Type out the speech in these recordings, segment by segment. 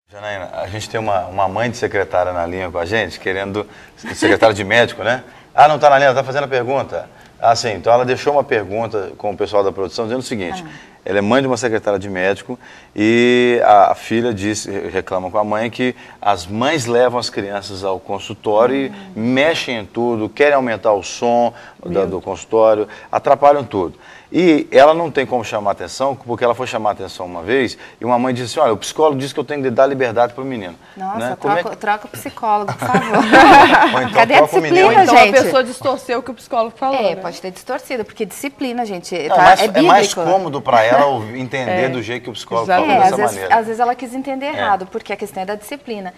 Janaína, a gente tem uma mãe de secretária na linha com a gente, querendo... Secretária de médico, né? Ah, não está na linha, ela está fazendo a pergunta. Ah, sim, então ela deixou uma pergunta com o pessoal da produção dizendo o seguinte: ela é mãe de uma secretária de médico e a filha reclama com a mãe que as mães levam as crianças ao consultório e mexem em tudo, querem aumentar o som do consultório, atrapalham tudo. E ela não tem como chamar atenção, porque ela foi chamar atenção uma vez e uma mãe disse assim: olha, o psicólogo disse que eu tenho que dar liberdade para o menino. Nossa, né? troca o psicólogo, por favor. Ou então, cadê a disciplina, então gente? a pessoa distorceu o que o psicólogo falou, né? Pode ter distorcido, porque disciplina, gente, Não, é bíblico. É mais cômodo para ela entender do jeito que o psicólogo falou dessa maneira. Às vezes ela quis entender errado, porque a questão é da disciplina.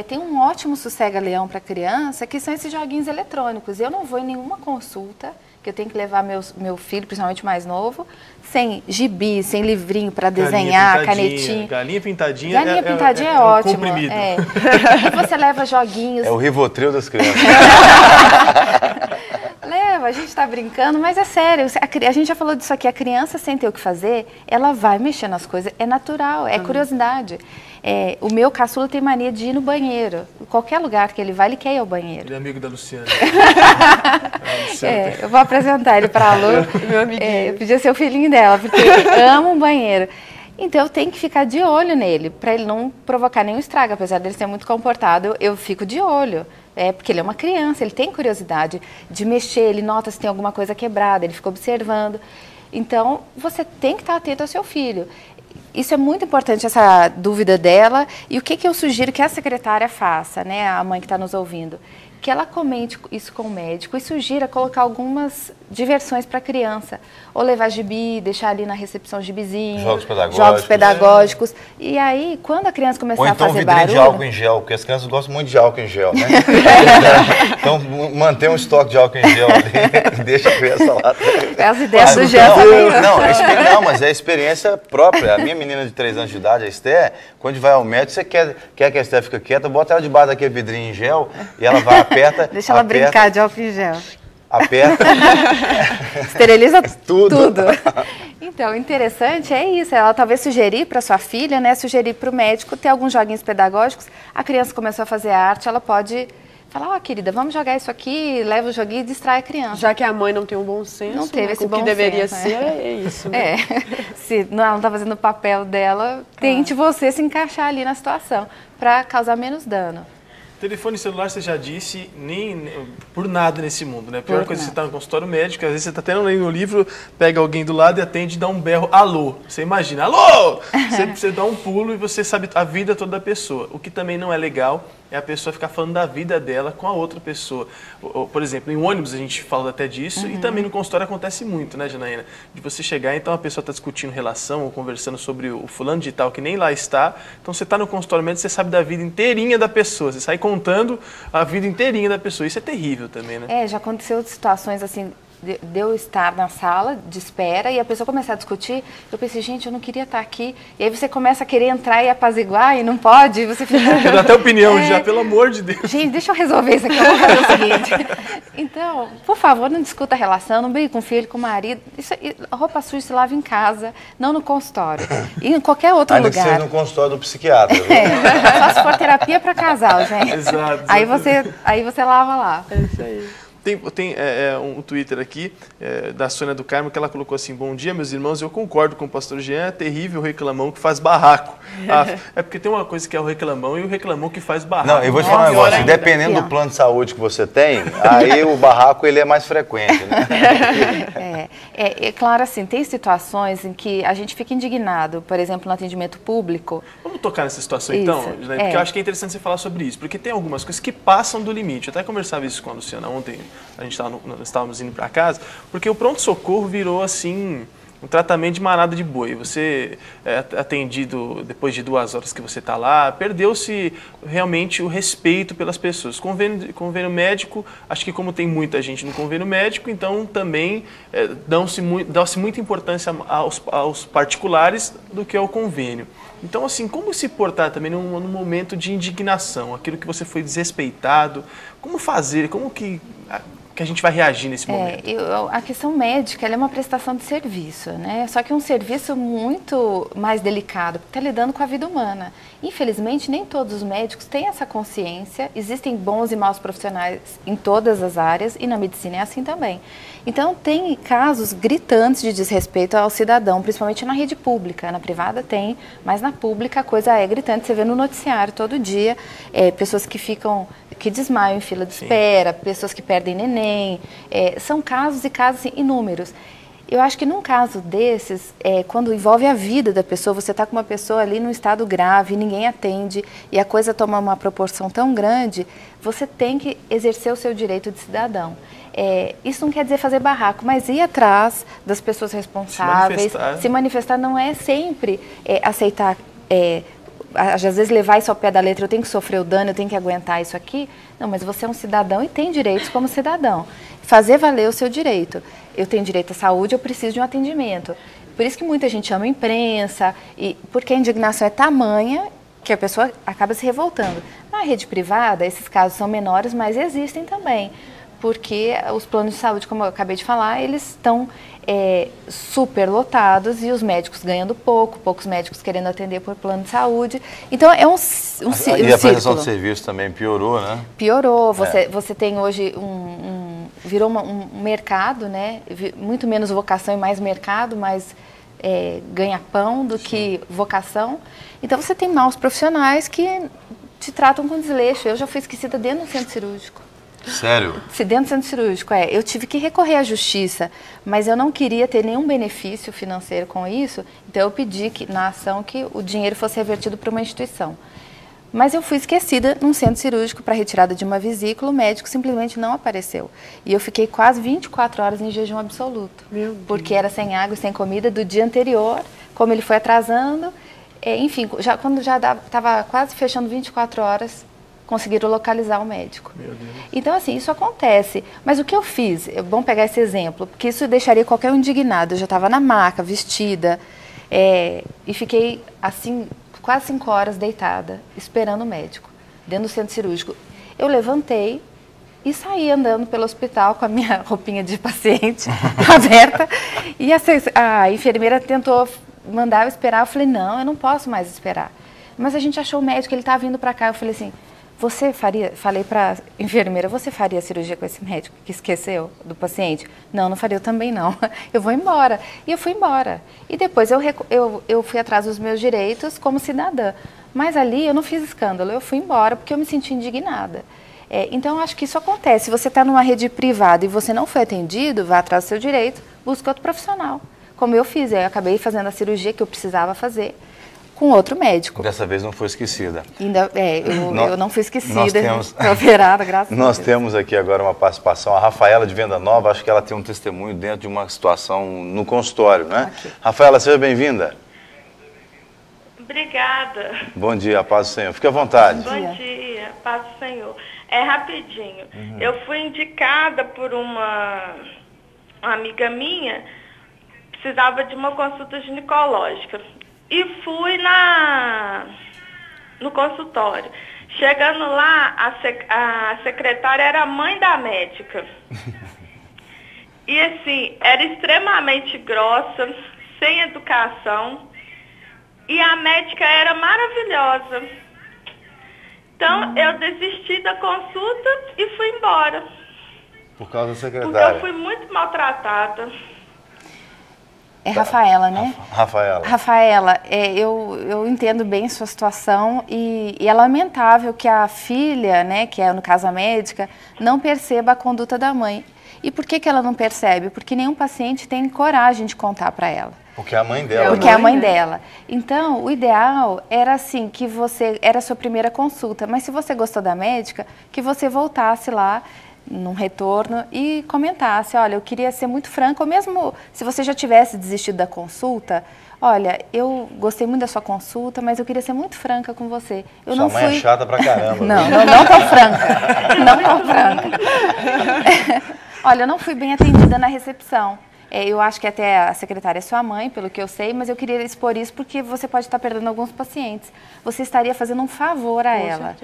Tem um ótimo sossega-leão para criança, que são esses joguinhos eletrônicos. Eu não vou em nenhuma consulta, que eu tenho que levar meu filho, principalmente mais novo, sem gibi, sem livrinho para desenhar, canetinha. Galinha pintadinha. Galinha pintadinha é ótimo. Comprimido. E você leva joguinhos. É o Rivotril das crianças. Leva, a gente está brincando, mas é sério. A gente já falou disso aqui. A criança, sem ter o que fazer, ela vai mexer nas coisas. É natural, é curiosidade. O meu caçula tem mania de ir no banheiro. Em qualquer lugar que ele vai, ele quer ir ao banheiro. Ele é amigo da Luciana. Eu vou apresentar ele para a Lu. Meu amiguinho. Podia ser o filhinho dela, porque ele ama um banheiro. Então, eu tenho que ficar de olho nele, para ele não provocar nenhum estrago. Apesar dele ser muito comportado, eu fico de olho. Porque ele é uma criança, ele tem curiosidade de mexer, ele nota se tem alguma coisa quebrada, ele fica observando. Então, você tem que estar atento ao seu filho. Isso é muito importante, essa dúvida dela. E o que eu sugiro que a secretária faça, né, a mãe que está nos ouvindo? Que ela comente isso com o médico e sugira colocar algumas diversões para a criança. Ou levar gibi, deixar ali na recepção gibizinho. Jogos pedagógicos. E aí, quando a criança começar a fazer barulho... Ou então vidrinho de álcool em gel, porque as crianças gostam muito de álcool em gel, né? Então, manter um estoque de álcool em gel ali e deixa a criança lá. As ideias do gel também. Não, mas é a experiência própria. A minha menina de 3 anos de idade, a Esther, quando vai ao médico, você quer que a Esther fique quieta, bota ela debaixo daquele vidrinho em gel e ela vai, aperta. Deixa ela brincar de álcool em gel. Aperta. Esteriliza tudo. Então, o interessante é isso, ela talvez sugerir para sua filha, né, sugerir para o médico ter alguns joguinhos pedagógicos. A criança começou a fazer arte, ela pode falar: querida, vamos jogar isso aqui, leva o joguinho e distrai a criança. Já que a mãe não tem um bom senso, não teve esse bom senso, o que deveria ser é isso. Né? Se ela não está fazendo o papel dela, tente você se encaixar ali na situação, para causar menos dano. Telefone celular, você já disse, nem por nada nesse mundo, né? A pior coisa é você estar no consultório médico, às vezes você está até lendo o livro, pega alguém do lado e atende e dá um berro: alô. Você imagina: alô! Você dá um pulo e você sabe a vida toda da pessoa. O que também não é legal é a pessoa ficar falando da vida dela com a outra pessoa. Por exemplo, em ônibus a gente fala até disso, e também no consultório acontece muito, né, Janaína? De você chegar, então a pessoa está discutindo relação ou conversando sobre o fulano de tal que nem lá está. Então você está no consultório médico, você sabe da vida inteirinha da pessoa, você sai contando a vida inteirinha da pessoa. Isso é terrível também, né? Já aconteceu situações assim, de eu estar na sala de espera e a pessoa começar a discutir. Eu pensei: gente, eu não queria estar aqui. E aí você começa a querer entrar e apaziguar e não pode. E você fica... Dá até opinião já, pelo amor de Deus. Gente, deixa eu resolver isso aqui, eu vou fazer o seguinte. Então, por favor, não discuta a relação, não brigue com o filho, com o marido. Roupa suja se lava em casa, não no consultório. E em qualquer outro lugar. Ainda que seja no consultório do psiquiatra. Só se for terapia para casal, gente. Exato. Aí você lava lá. É isso aí. Tem um Twitter aqui da Sônia do Carmo, que ela colocou assim: bom dia, meus irmãos, eu concordo com o pastor Jean, é terrível o reclamão que faz barraco. É porque tem uma coisa que é o reclamão e o reclamão que faz barraco. Não, eu vou te falar um negócio: dependendo do plano de saúde que você tem, aí o barraco ele é mais frequente, né? É claro, assim, tem situações em que a gente fica indignado, por exemplo, no atendimento público. Vamos tocar nessa situação então, né? Porque eu acho que é interessante você falar sobre isso, porque tem algumas coisas que passam do limite. Eu até conversava isso com a Luciana ontem, a gente estávamos indo para casa, porque o pronto-socorro virou assim um tratamento de manada de boi. Você é atendido depois de 2 horas que você está lá, perdeu-se realmente o respeito pelas pessoas. Convênio médico, acho que como tem muita gente no convênio médico, então também dá-se muita importância aos particulares do que ao convênio. Então, assim, como se portar também num momento de indignação, aquilo que você foi desrespeitado, como fazer, como que a gente vai reagir nesse momento? A questão médica, ela é uma prestação de serviço, né? Só que é um serviço muito mais delicado, porque está lidando com a vida humana. Infelizmente, nem todos os médicos têm essa consciência, existem bons e maus profissionais em todas as áreas, e na medicina é assim também. Então, tem casos gritantes de desrespeito ao cidadão, principalmente na rede pública. Na privada tem, mas na pública a coisa é gritante. Você vê no noticiário todo dia, pessoas que desmaiam em fila de espera, pessoas que perdem neném. São casos e casos assim, inúmeros. Eu acho que num caso desses, quando envolve a vida da pessoa, você está com uma pessoa ali num estado grave, ninguém atende, e a coisa toma uma proporção tão grande, você tem que exercer o seu direito de cidadão. Isso não quer dizer fazer barraco, mas ir atrás das pessoas responsáveis, se manifestar não é sempre aceitar, às vezes levar isso ao pé da letra, eu tenho que sofrer o dano, eu tenho que aguentar isso aqui. Não, mas você é um cidadão e tem direitos como cidadão. Fazer valer o seu direito. Eu tenho direito à saúde, eu preciso de um atendimento. Por isso que muita gente ama a imprensa, porque a indignação é tamanha que a pessoa acaba se revoltando. Na rede privada, esses casos são menores, mas existem também. Porque os planos de saúde, como eu acabei de falar, eles estão super lotados e os médicos ganhando poucos médicos querendo atender por plano de saúde. Então, é um círculo. E a prestação de serviço também piorou, né? Piorou. Você tem hoje virou um mercado, né? Muito menos vocação e mais mercado, mais ganha-pão do que vocação. Então, você tem maus profissionais que te tratam com desleixo. Eu já fui esquecida dentro do centro cirúrgico. Sério? Dentro do centro cirúrgico, eu tive que recorrer à justiça, mas eu não queria ter nenhum benefício financeiro com isso, então eu pedi na ação que o dinheiro fosse revertido para uma instituição. Mas eu fui esquecida num centro cirúrgico para retirada de uma vesícula, o médico simplesmente não apareceu. E eu fiquei quase 24 horas em jejum absoluto, porque era sem água e sem comida do dia anterior, como ele foi atrasando, enfim, quando já estava quase fechando 24 horas, conseguiram localizar o médico. Meu Deus. Então, assim, isso acontece. Mas o que eu fiz? É bom pegar esse exemplo, porque isso deixaria qualquer um indignado. Eu já estava na maca, vestida, e fiquei, assim, quase 5 horas deitada, esperando o médico, dentro do centro cirúrgico. Eu levantei e saí andando pelo hospital com a minha roupinha de paciente aberta. E a enfermeira tentou mandar eu esperar. Eu falei, não, eu não posso mais esperar. Mas a gente achou o médico, ele estava vindo para cá. Eu falei assim, falei para a enfermeira, você faria cirurgia com esse médico que esqueceu do paciente? Não, não faria, eu também não. Eu vou embora. E eu fui embora. E depois eu fui atrás dos meus direitos como cidadã. Mas ali eu não fiz escândalo, eu fui embora porque eu me senti indignada. Então, eu acho que isso acontece. Se você está numa rede privada e você não foi atendido, vá atrás do seu direito, busque outro profissional. Como eu fiz, eu acabei fazendo a cirurgia que eu precisava fazer com outro médico. Dessa vez não foi esquecida. Eu não fui esquecida. Nós temos, operada, graças a Deus. Nós temos aqui agora uma participação, a Rafaela de Venda Nova, acho que ela tem um testemunho dentro de uma situação no consultório, né? Okay. Rafaela, seja bem-vinda. Obrigada. Bom dia, paz do Senhor. Fique à vontade. Bom dia, paz do Senhor. Rapidinho. Eu fui indicada por uma amiga minha, precisava de uma consulta ginecológica. E fui no consultório. Chegando lá, a secretária era a mãe da médica. E assim, era extremamente grossa, sem educação. E a médica era maravilhosa. Então, eu desisti da consulta e fui embora. Por causa da secretária? Porque eu fui muito maltratada. Rafaela, né? Rafaela, eu entendo bem sua situação e é lamentável que a filha, né, que é no caso a médica, não perceba a conduta da mãe. E por que ela não percebe? Porque nenhum paciente tem coragem de contar para ela. Porque é a mãe dela. Porque é a mãe dela. Então, o ideal era assim, era a sua primeira consulta, mas se você gostou da médica, que você voltasse lá, num retorno e comentasse, olha, eu queria ser muito franca, ou mesmo se você já tivesse desistido da consulta, olha, eu gostei muito da sua consulta, mas eu queria ser muito franca com você. Eu Sua mãe é chata pra caramba. Não tão franca. Não tão franca. Olha, eu não fui bem atendida na recepção. Eu acho que até a secretária é sua mãe, pelo que eu sei, mas eu queria expor isso porque você pode estar perdendo alguns pacientes. Você estaria fazendo um favor a ela.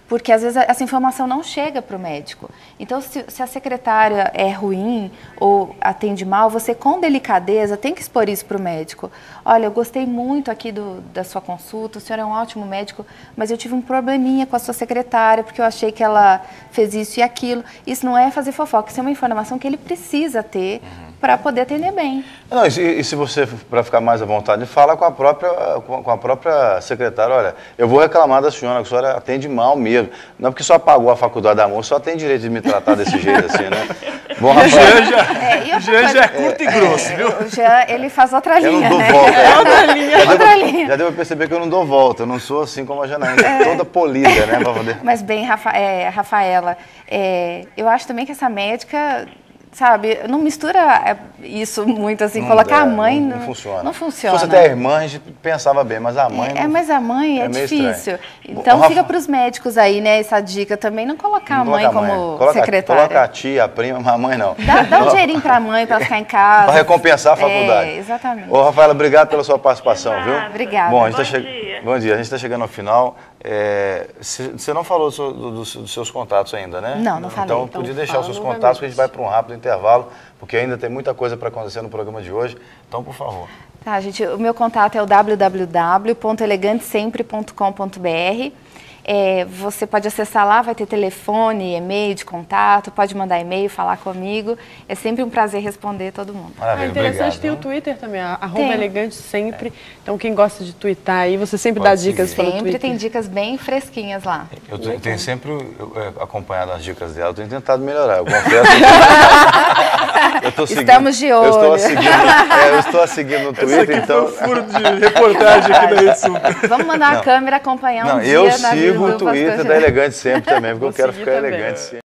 Porque às vezes essa informação não chega para o médico. Então, se a secretária é ruim ou atende mal, você com delicadeza tem que expor isso para o médico. Olha, eu gostei muito aqui da sua consulta, o senhor é um ótimo médico, mas eu tive um probleminha com a sua secretária, porque eu achei que ela fez isso e aquilo. Isso não é fazer fofoca, isso é uma informação que ele precisa ter para poder atender bem. Não, e se você, para ficar mais à vontade, fala com a própria secretária, olha, eu vou reclamar da senhora, que a senhora atende mal mesmo. Não é porque só pagou a faculdade da moça, só tem direito de me tratar desse jeito assim, né? Bom, Rafael, o Jean já é curto e grosso, viu? O Jean, ele faz outra linha, eu não dou né? volta. Outra linha. Já deu pra perceber que eu não dou volta, eu não sou assim como a Janaína, toda polida, né? Pra poder... Mas bem, Rafaela, eu acho também que essa médica... Sabe, não mistura isso muito assim, não colocar a mãe... Não funciona. Não funciona. Se fosse até a irmã, a gente pensava bem, mas a mãe... Mas a mãe é difícil. Estranho. Então fica para os médicos aí, né, essa dica também, não colocar a mãe como secretária. Coloca a tia, a prima, mas a mãe não. Dá um dinheirinho para a mãe, para ficar em casa. Para recompensar a faculdade. Exatamente. Ô, Rafaela, obrigado pela sua participação, viu? Obrigada. Bom, bom dia. A gente está chegando ao final. Você não falou dos seus contatos ainda, né? Não falei. Então, podia deixar os seus contatos, que a gente vai para um rápido intervalo, porque ainda tem muita coisa para acontecer no programa de hoje. Então, por favor. Tá, gente, o meu contato é o www.elegantesempre.com.br. Você pode acessar lá, vai ter telefone, e-mail de contato, pode mandar e-mail, falar comigo. É sempre um prazer responder todo mundo. Maravilha, interessante, tem o Twitter também, @elegantesempre. Então, quem gosta de twittar aí, você sempre dá dicas pelo Twitter. Sempre tem dicas bem fresquinhas lá. Eu tenho sempre acompanhado as dicas dela, eu tenho tentado melhorar, eu confesso. Estamos de olho. Eu estou a seguir no Twitter, então... Foi um furo de reportagem aqui da Rede Sul. Vamos mandar a câmera acompanhar um dia eu na vida sigo o Twitter da Elegante Sempre também, porque eu quero ficar elegante sempre.